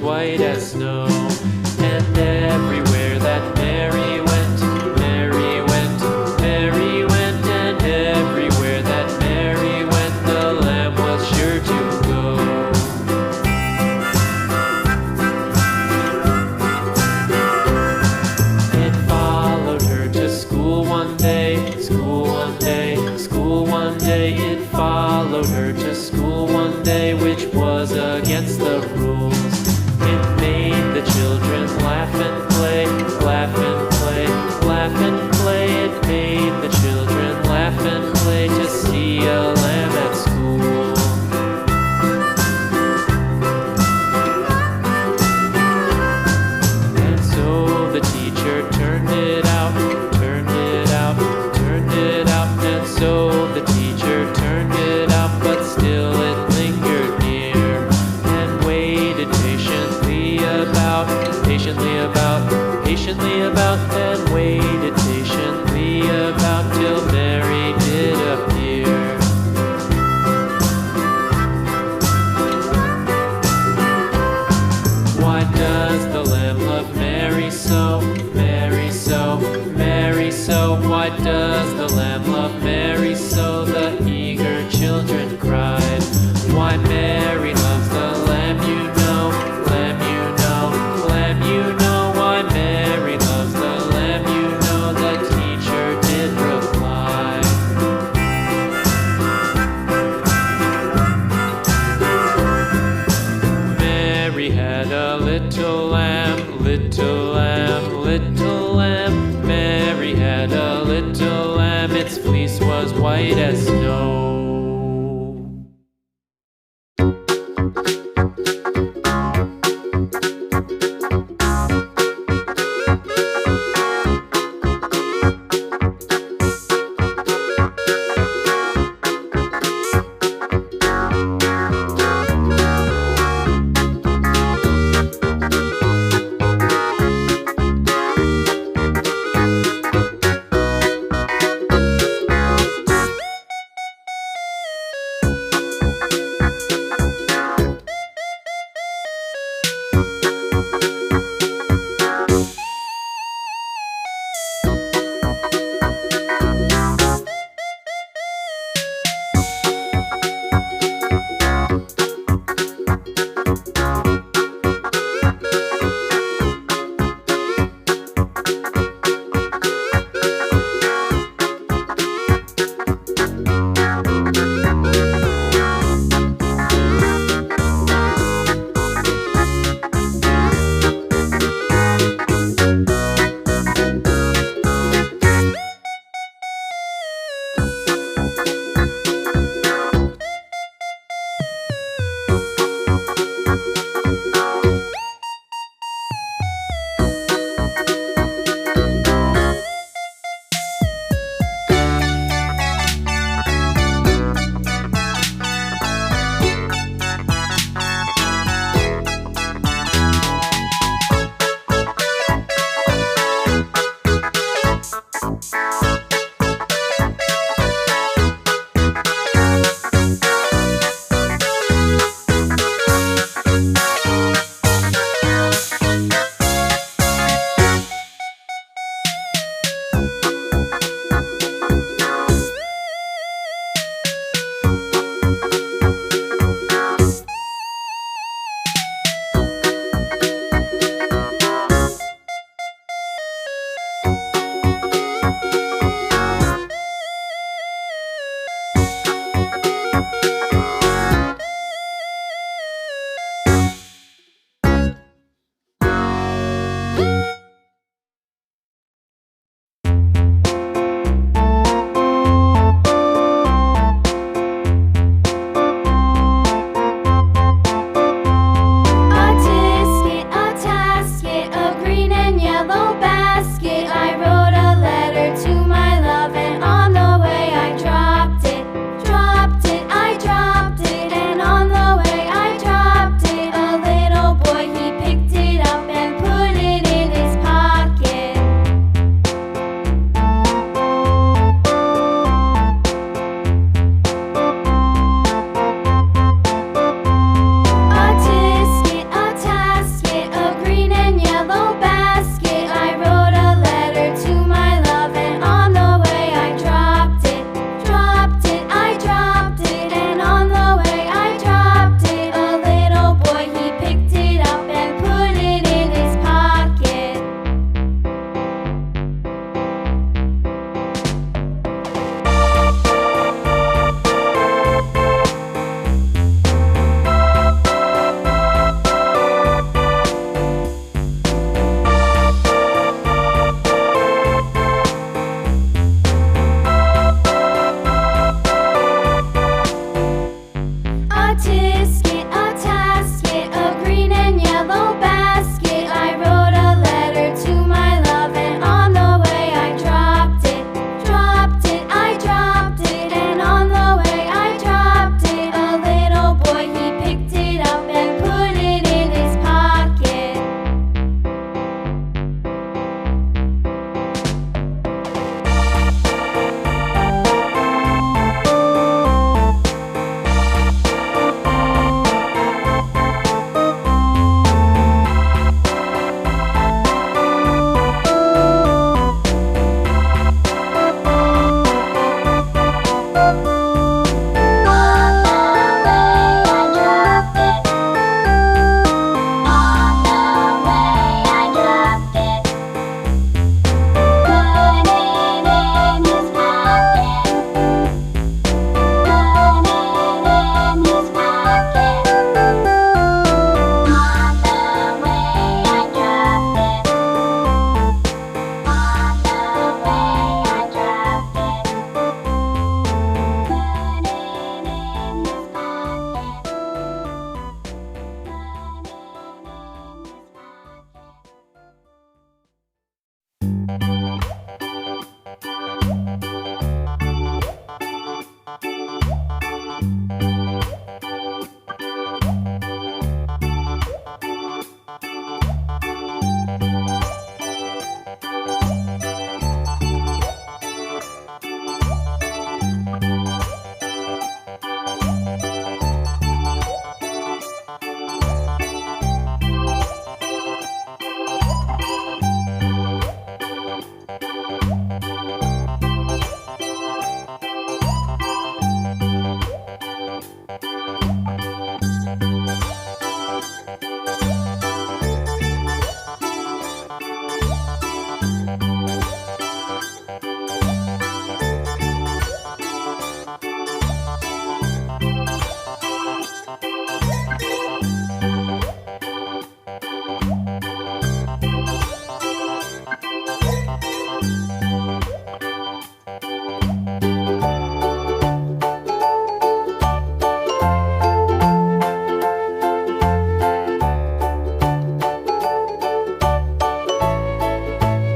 white as snow. And everywhere that Mary went, Mary went, Mary went, and everywhere that Mary went, the lamb was sure to go. It followed her to school one day, school one day, school one day. It followed her to school one day, which was against the rules. It made the children laugh and play, laugh and play, laugh and play. It made the children laugh and play to see a lamb at school. And so the teacher turned it out, turned it out, turned it out. And so the teacher turned it out, but still it lingered near and waited patiently about, and waited patiently about till Mary did appear. Why does the lamb love Mary so, Mary so, Mary so? Why does the lamb love Mary so? The eager children cried. Why Mary loves the lamb, you know, lamb, you know, lamb, you know. Why Mary loves the lamb, you know, the teacher did reply. Mary had a little lamb, little lamb, little lamb. Mary had a little lamb, its fleece was white as snow.